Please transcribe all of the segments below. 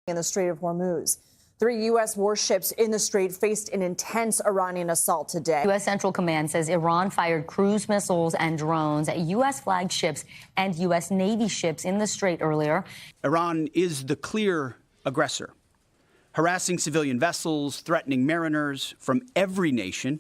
in the Strait of Hormuz. 3 U.S. warships in the strait faced an intense Iranian assault today. U.S. Central Command says Iran fired cruise missiles and drones at U.S. flagged ships and U.S. Navy ships in the strait earlier. Iran is the clear aggressor, harassing civilian vessels, threatening mariners from every nation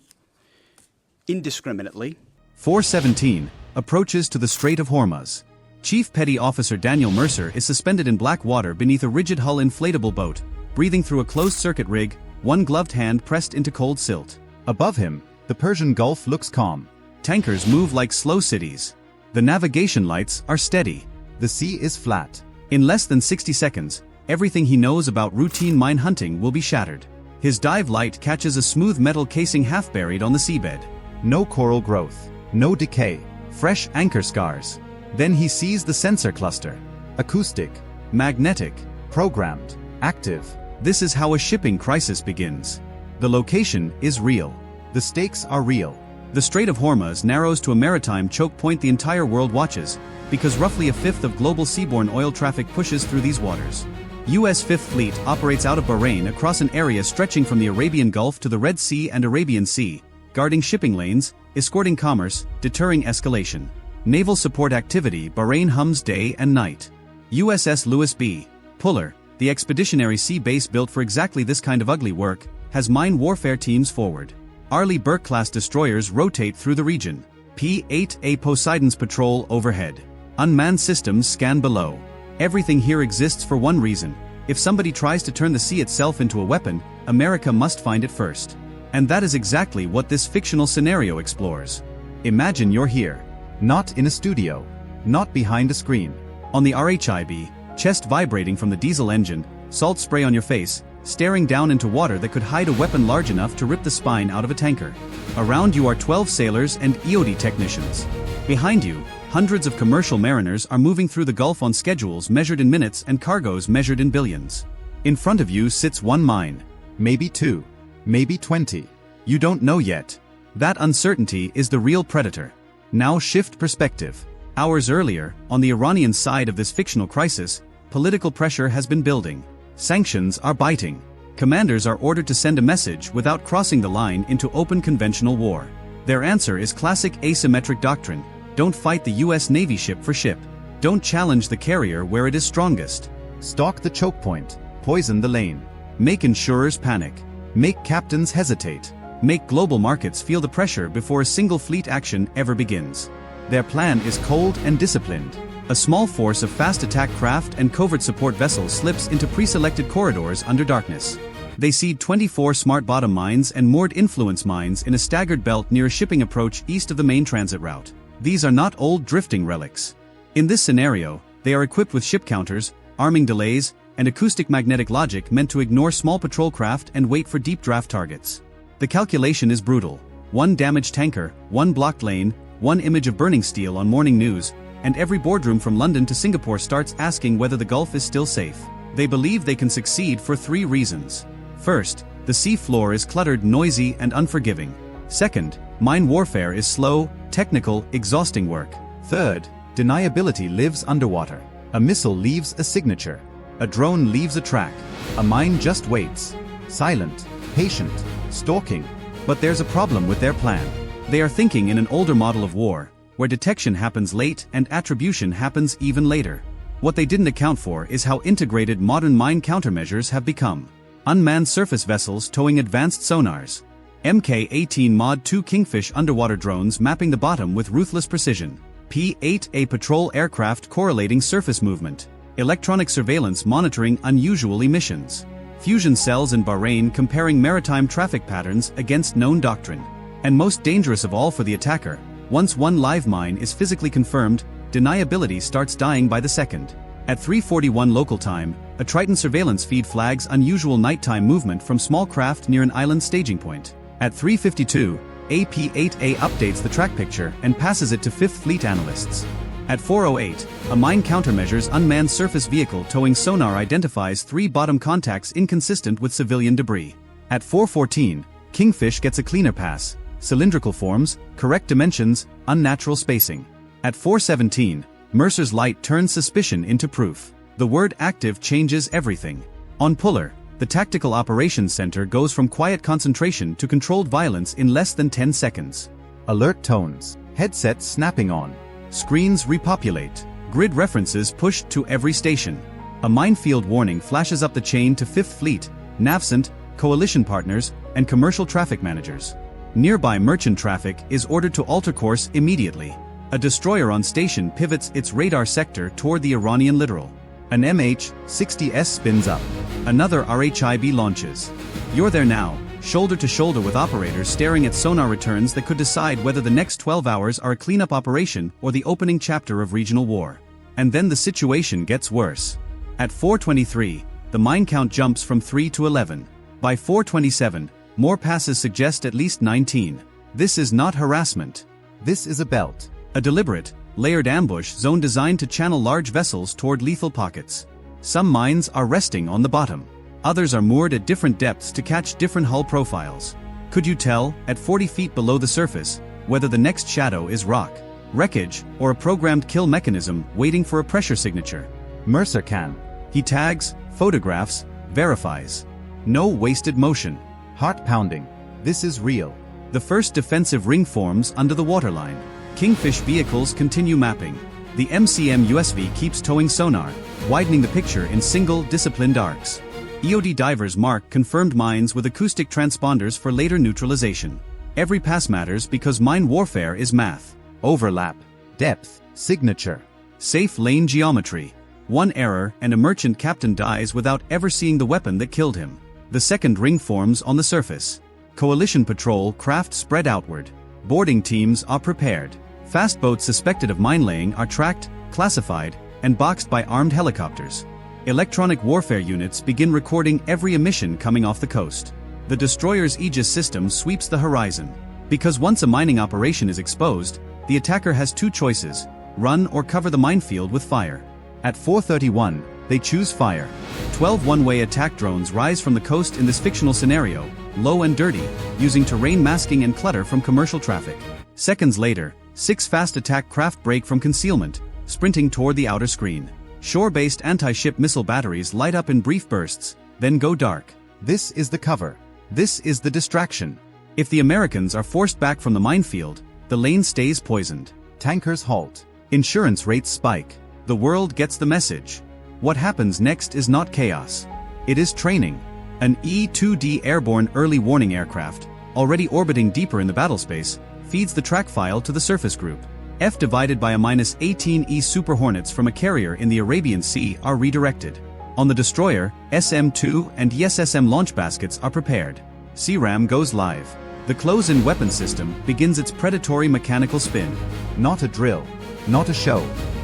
indiscriminately. 417 approaches to the Strait of Hormuz. Chief Petty Officer Daniel Mercer is suspended in black water beneath a rigid hull inflatable boat, breathing through a closed-circuit rig, one gloved hand pressed into cold silt. Above him, the Persian Gulf looks calm. Tankers move like slow cities. The navigation lights are steady. The sea is flat. In less than 60 seconds, everything he knows about routine mine hunting will be shattered. His dive light catches a smooth metal casing half buried on the seabed. No coral growth, no decay, fresh anchor scars. Then he sees the sensor cluster. Acoustic, magnetic, programmed, active. This is how a shipping crisis begins. The location is real. The stakes are real. The Strait of Hormuz narrows to a maritime choke point the entire world watches, because roughly a fifth of global seaborne oil traffic pushes through these waters. U.S. Fifth Fleet operates out of Bahrain across an area stretching from the Arabian Gulf to the Red Sea and Arabian Sea, guarding shipping lanes, escorting commerce, deterring escalation. Naval support activity Bahrain hums day and night. USS Louis B. Puller, the expeditionary sea base built for exactly this kind of ugly work, has mine warfare teams forward. Arleigh Burke-class destroyers rotate through the region. P-8A Poseidons patrol overhead. Unmanned systems scan below. Everything here exists for one reason. If somebody tries to turn the sea itself into a weapon, America must find it first. And that is exactly what this fictional scenario explores. Imagine you're here. Not in a studio. Not behind a screen. On the RHIB, chest vibrating from the diesel engine, salt spray on your face, staring down into water that could hide a weapon large enough to rip the spine out of a tanker. Around you are 12 sailors and EOD technicians. Behind you, hundreds of commercial mariners are moving through the Gulf on schedules measured in minutes and cargoes measured in billions. In front of you sits one mine. Maybe 2. Maybe 20. You don't know yet. That uncertainty is the real predator. Now shift perspective. Hours earlier, on the Iranian side of this fictional crisis, political pressure has been building. Sanctions are biting. Commanders are ordered to send a message without crossing the line into open conventional war. Their answer is classic asymmetric doctrine. Don't fight the U.S. Navy ship for ship. Don't challenge the carrier where it is strongest. Stalk the choke point. Poison the lane. Make insurers panic. Make captains hesitate. Make global markets feel the pressure before a single fleet action ever begins. Their plan is cold and disciplined. A small force of fast attack craft and covert support vessels slips into pre-selected corridors under darkness. They seed 24 smart bottom mines and moored influence mines in a staggered belt near a shipping approach east of the main transit route. These are not old drifting relics. In this scenario, they are equipped with ship counters, arming delays, and acoustic magnetic logic meant to ignore small patrol craft and wait for deep draft targets. The calculation is brutal. One damaged tanker, one blocked lane, one image of burning steel on morning news, and every boardroom from London to Singapore starts asking whether the Gulf is still safe. They believe they can succeed for 3 reasons. First, the sea floor is cluttered, noisy, and unforgiving. Second, mine warfare is slow, technical, exhausting work. Third, deniability lives underwater. A missile leaves a signature. A drone leaves a track. A mine just waits. Silent, patient, stalking. But there's a problem with their plan. They are thinking in an older model of war, where detection happens late and attribution happens even later. What they didn't account for is how integrated modern mine countermeasures have become. Unmanned surface vessels towing advanced sonars. Mk-18 Mod 2 Kingfish underwater drones mapping the bottom with ruthless precision. P-8A patrol aircraft correlating surface movement. Electronic surveillance monitoring unusual emissions. Fusion cells in Bahrain comparing maritime traffic patterns against known doctrine. And most dangerous of all for the attacker, once one live mine is physically confirmed, deniability starts dying by the second. At 3:41 local time, a Triton surveillance feed flags unusual nighttime movement from small craft near an island staging point. At 3:52, AP-8A updates the track picture and passes it to 5th Fleet analysts. At 4:08, a mine countermeasures unmanned surface vehicle towing sonar identifies 3 bottom contacts inconsistent with civilian debris. At 4:14, Kingfish gets a cleaner pass, cylindrical forms, correct dimensions, unnatural spacing. At 4:17, Mercer's light turns suspicion into proof. The word active changes everything. On Puller, the Tactical Operations Center goes from quiet concentration to controlled violence in less than 10 seconds. Alert tones, headsets snapping on, screens repopulate, grid references pushed to every station. A minefield warning flashes up the chain to 5th Fleet, NAVCENT, coalition partners, and commercial traffic managers. Nearby merchant traffic is ordered to alter course immediately. A destroyer on station pivots its radar sector toward the Iranian littoral. An MH-60S spins up. Another RHIB launches. You're there now, shoulder to shoulder with operators staring at sonar returns that could decide whether the next 12 hours are a cleanup operation or the opening chapter of regional war. And then the situation gets worse. At 4:23, the mine count jumps from 3 to 11. By 4:27, more passes suggest at least 19. This is not harassment. This is a belt. A deliberate, layered ambush zone designed to channel large vessels toward lethal pockets. Some mines are resting on the bottom. Others are moored at different depths to catch different hull profiles. Could you tell, at 40 feet below the surface, whether the next shadow is rock, wreckage, or a programmed kill mechanism waiting for a pressure signature? Mercer can. He tags, photographs, verifies. No wasted motion. Heart pounding. This is real. The first defensive ring forms under the waterline. Kingfish vehicles continue mapping. The MCM USV keeps towing sonar, widening the picture in single, disciplined arcs. EOD divers mark confirmed mines with acoustic transponders for later neutralization. Every pass matters because mine warfare is math. Overlap. Depth. Signature. Safe lane geometry. One error and a merchant captain dies without ever seeing the weapon that killed him. The second ring forms on the surface. Coalition patrol craft spread outward. Boarding teams are prepared. Fast boats suspected of mine laying are tracked, classified, and boxed by armed helicopters. Electronic warfare units begin recording every emission coming off the coast. The destroyer's Aegis system sweeps the horizon. Because once a mining operation is exposed, the attacker has two choices: run or cover the minefield with fire. At 4:31, they choose fire. 12 one-way attack drones rise from the coast in this fictional scenario, low and dirty, using terrain masking and clutter from commercial traffic. Seconds later, 6 fast attack craft break from concealment, sprinting toward the outer screen. Shore-based anti-ship missile batteries light up in brief bursts, then go dark. This is the cover. This is the distraction. If the Americans are forced back from the minefield, the lane stays poisoned. Tankers halt. Insurance rates spike. The world gets the message. What happens next is not chaos. It is training. An E-2D airborne early warning aircraft, already orbiting deeper in the battlespace, feeds the track file to the surface group. F divided by a -18E Super Hornets from a carrier in the Arabian Sea are redirected. On the destroyer, SM-2 and ESSM launch baskets are prepared. CRAM goes live. The close-in weapon system begins its predatory mechanical spin. Not a drill. Not a show.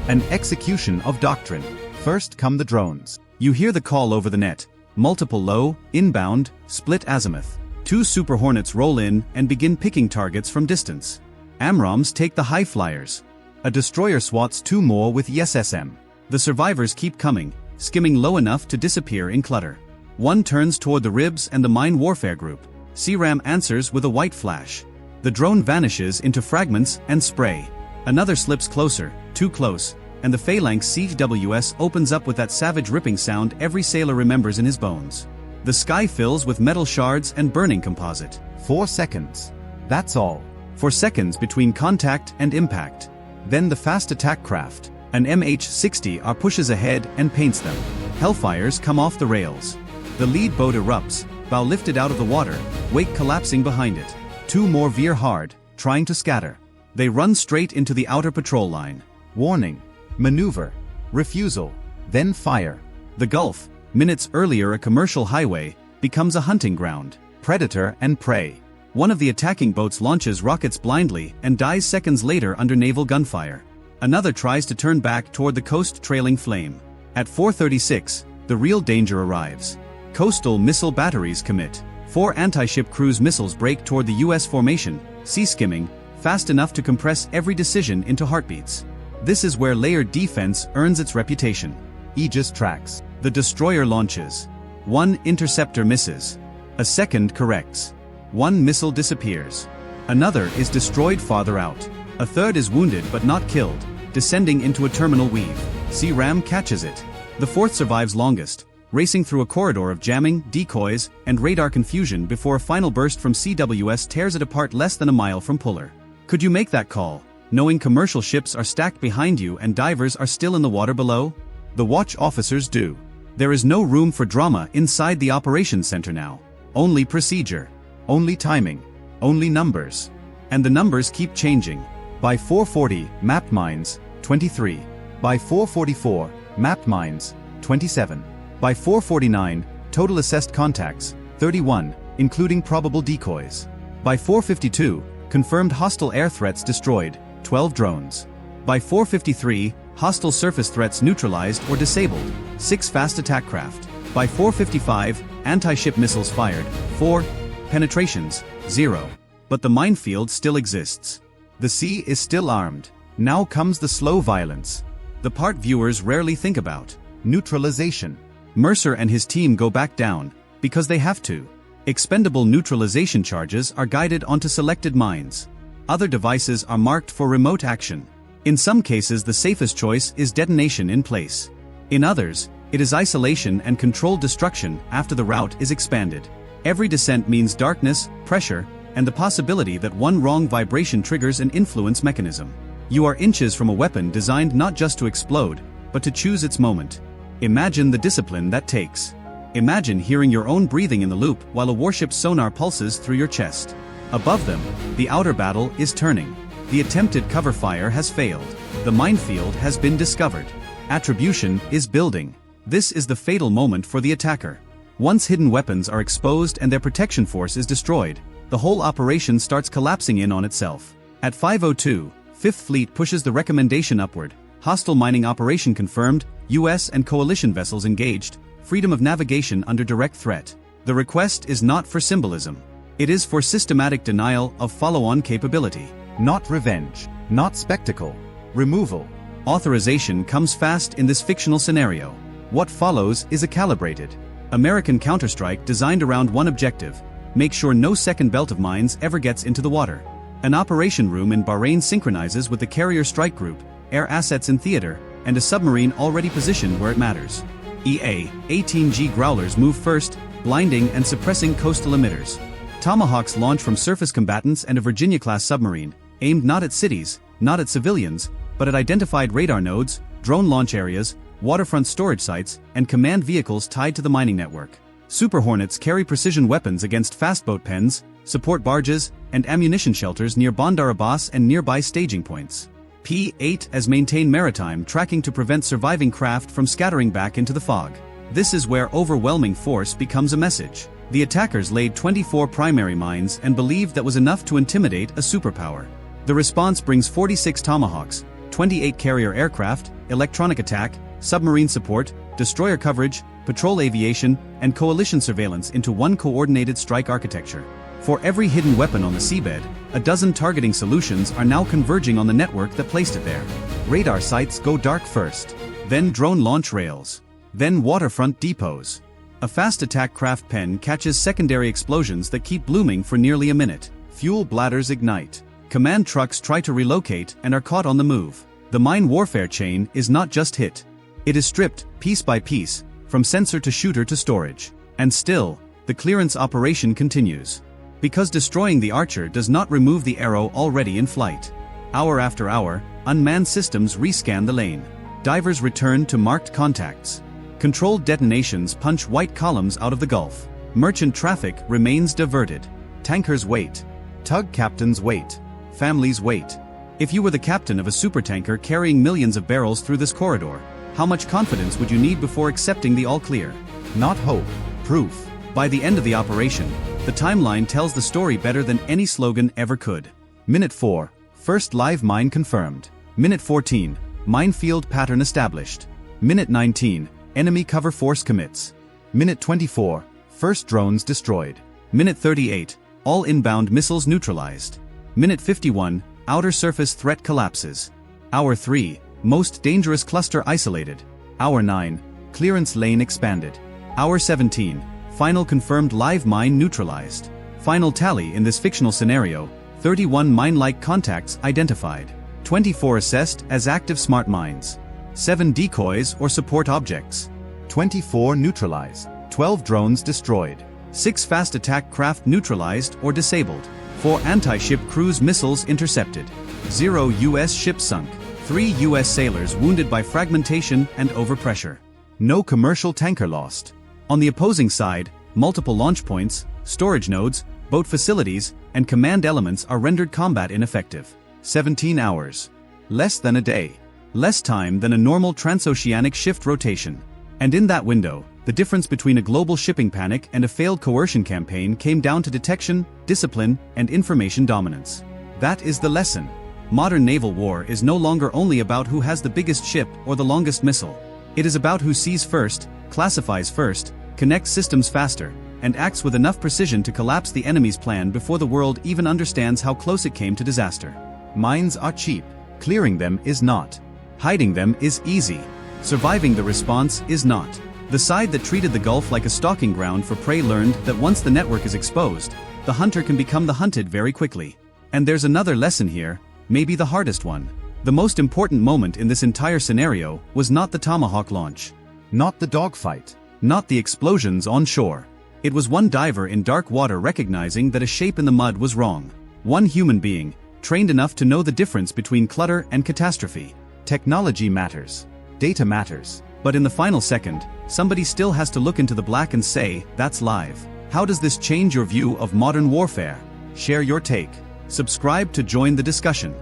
An execution of doctrine. First come the drones. You hear the call over the net. Multiple low, inbound, split azimuth. 2 Super Hornets roll in and begin picking targets from distance. AMRAAMs take the high flyers. A destroyer swats 2 more with ESSM. The survivors keep coming, skimming low enough to disappear in clutter. One turns toward the ribs and the mine warfare group. CRAM answers with a white flash. The drone vanishes into fragments and spray. Another slips closer, too close, and the Phalanx CWS opens up with that savage ripping sound every sailor remembers in his bones. The sky fills with metal shards and burning composite. 4 seconds. That's all. For seconds between contact and impact. Then the fast attack craft, an MH-60R pushes ahead and paints them. Hellfires come off the rails. The lead boat erupts, bow lifted out of the water, wake collapsing behind it. 2 more veer hard, trying to scatter. They run straight into the outer patrol line. Warning. Maneuver. Refusal. Then fire. The Gulf, minutes earlier a commercial highway, becomes a hunting ground. Predator and prey. One of the attacking boats launches rockets blindly and dies seconds later under naval gunfire. Another tries to turn back toward the coast trailing flame. At 4:36, the real danger arrives. Coastal missile batteries commit. 4 anti-ship cruise missiles break toward the U.S. formation, sea skimming, fast enough to compress every decision into heartbeats. This is where layered defense earns its reputation. Aegis tracks. The destroyer launches. 1 interceptor misses. A second corrects. 1 missile disappears. Another is destroyed farther out. A third is wounded but not killed, descending into a terminal weave. CRAM catches it. The 4th survives longest, racing through a corridor of jamming, decoys, and radar confusion before a final burst from CWS tears it apart less than a mile from Puller. Could you make that call, knowing commercial ships are stacked behind you and divers are still in the water below? The watch officers do. There is no room for drama inside the operations center now. Only procedure. Only timing. Only numbers. And the numbers keep changing. By 440, mapped mines, 23. By 444, mapped mines, 27. By 449, total assessed contacts, 31, including probable decoys. By 452, confirmed hostile air threats destroyed, 12 drones. By 453, hostile surface threats neutralized or disabled, 6 fast attack craft. By 455, anti-ship missiles fired, 4. Penetrations, 0. But the minefield still exists. The sea is still armed. Now comes the slow violence. The part viewers rarely think about. Neutralization. Mercer and his team go back down, because they have to. Expendable neutralization charges are guided onto selected mines. Other devices are marked for remote action. In some cases, the safest choice is detonation in place. In others, it is isolation and controlled destruction after the route is expanded. Every descent means darkness, pressure, and the possibility that one wrong vibration triggers an influence mechanism. You are inches from a weapon designed not just to explode, but to choose its moment. Imagine the discipline that takes. Imagine hearing your own breathing in the loop while a warship's sonar pulses through your chest. Above them, the outer battle is turning. The attempted cover fire has failed. The minefield has been discovered. Attribution is building. This is the fatal moment for the attacker. Once hidden weapons are exposed and their protection force is destroyed, the whole operation starts collapsing in on itself. At 5:02, 5th Fleet pushes the recommendation upward. Hostile mining operation confirmed, US and coalition vessels engaged, freedom of navigation under direct threat. The request is not for symbolism. It is for systematic denial of follow-on capability. Not revenge. Not spectacle. Removal. Authorization comes fast in this fictional scenario. What follows is a calibrated American counterstrike designed around one objective: make sure no second belt of mines ever gets into the water. An operation room in Bahrain synchronizes with the carrier strike group, air assets in theater, and a submarine already positioned where it matters. EA-18G Growlers move first, blinding and suppressing coastal emitters. Tomahawks launch from surface combatants and a Virginia-class submarine, aimed not at cities, not at civilians, but at identified radar nodes, drone launch areas, waterfront storage sites, and command vehicles tied to the mining network. Super Hornets carry precision weapons against fastboat pens, support barges, and ammunition shelters near Bandar Abbas and nearby staging points. P-8 as maintain maritime tracking to prevent surviving craft from scattering back into the fog. This is where overwhelming force becomes a message. The attackers laid 24 primary mines and believed that was enough to intimidate a superpower. The response brings 46 Tomahawks, 28 carrier aircraft, electronic attack, submarine support, destroyer coverage, patrol aviation, and coalition surveillance into one coordinated strike architecture. For every hidden weapon on the seabed, a dozen targeting solutions are now converging on the network that placed it there. Radar sites go dark first, then drone launch rails, then waterfront depots. A fast attack craft pen catches secondary explosions that keep blooming for nearly a minute. Fuel bladders ignite. Command trucks try to relocate and are caught on the move. The mine warfare chain is not just hit. It is stripped, piece by piece, from sensor to shooter to storage. And still, the clearance operation continues. Because destroying the Archer does not remove the arrow already in flight. Hour after hour, unmanned systems rescan the lane. Divers return to marked contacts. Controlled detonations punch white columns out of the Gulf. Merchant traffic remains diverted. Tankers wait. Tug captains wait. Families wait. If you were the captain of a supertanker carrying millions of barrels through this corridor, how much confidence would you need before accepting the all-clear? Not hope. Proof. By the end of the operation, the timeline tells the story better than any slogan ever could. Minute 4, first live mine confirmed. Minute 14, minefield pattern established. Minute 19, enemy cover force commits. Minute 24, first drones destroyed. Minute 38, all inbound missiles neutralized. Minute 51, outer surface threat collapses. Hour 3, most dangerous cluster isolated. Hour 9, clearance lane expanded. Hour 17, final confirmed live mine neutralized. Final tally in this fictional scenario, 31 mine-like contacts identified. 24 assessed as active smart mines. 7 decoys or support objects. 24 neutralized, 12 drones destroyed, 6 fast attack craft neutralized or disabled, 4 anti-ship cruise missiles intercepted, 0 U.S. ships sunk, 3 U.S. sailors wounded by fragmentation and overpressure. No commercial tanker lost. On the opposing side, multiple launch points, storage nodes, boat facilities, and command elements are rendered combat ineffective. 17 hours. Less than a day. Less time than a normal transoceanic shift rotation. And in that window, the difference between a global shipping panic and a failed coercion campaign came down to detection, discipline, and information dominance. That is the lesson. Modern naval war is no longer only about who has the biggest ship or the longest missile. It is about who sees first, classifies first, connects systems faster, and acts with enough precision to collapse the enemy's plan before the world even understands how close it came to disaster. Mines are cheap. Clearing them is not. Hiding them is easy. Surviving the response is not. The side that treated the Gulf like a stalking ground for prey learned that once the network is exposed, the hunter can become the hunted very quickly. And there's another lesson here, maybe the hardest one. The most important moment in this entire scenario was not the Tomahawk launch. Not the dogfight. Not the explosions on shore. It was one diver in dark water recognizing that a shape in the mud was wrong. One human being, trained enough to know the difference between clutter and catastrophe. Technology matters. Data matters. But in the final second, somebody still has to look into the black and say, that's live. How does this change your view of modern warfare? Share your take. Subscribe to join the discussion.